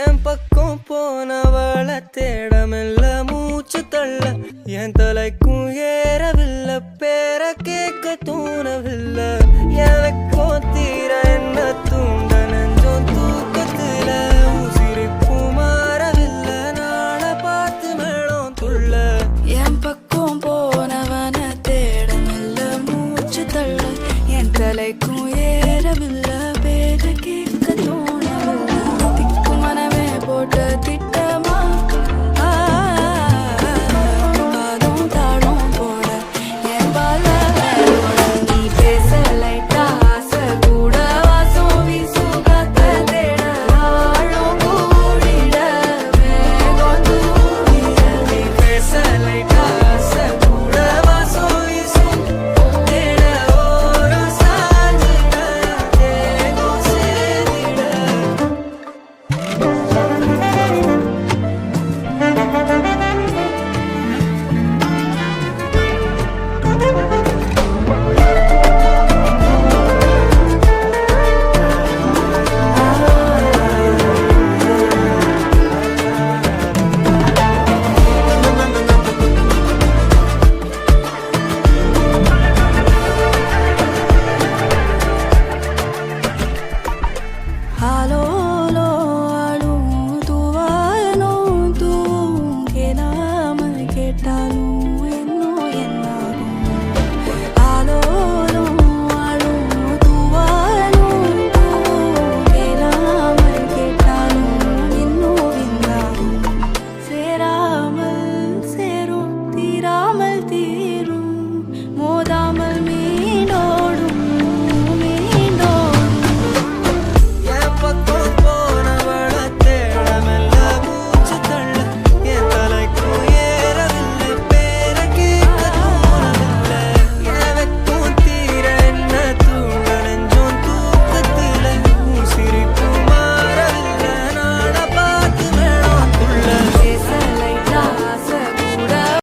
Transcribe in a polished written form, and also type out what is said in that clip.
என் பக்கம் போனவள தேடமில்ல மூச்சு தள்ள என் தலைக்கும் ஏறவில்லை பேர கேட்க தோணவில்லை எனக்கோ தீர என்ன தூண்ட நெஞ்சோம் தூக்கத்துல உசிரிப்பும் மாறவில்லை நாள பார்த்து மேளம் துள்ள என் பக்கம் போனவன தேடமில்ல மூச்சு தள்ள என் தலைக்கும் ஏறவில்லை பேர கேட்க தோணவில்லை திக்கு மனமே போட்ட திட்டமா பாதம் தாளம் போட என் பால நீ பேச லைட்டா ஆசை கூட வாசம் வீசும் காத்த தேட ஆழம் கூடிட மேகம் தூங்கிட நீ பேச லைட்டா ஆசை கூட வாசம் வீசும் தேட ஓரம் சாஞ்சிட தேகம் சேரிட ஆலோலோ ஆளும் தூவாலும் தூவும் கேளாமல் கேட்டாலும் என்னோ என்னாகும் ஆலோலோ ஆளும் தூவாலும் தூவும் கேளாமல் கேட்டாலும் என்னோ என்னாகும் சேராமல் சேரும் தீராமல் தீ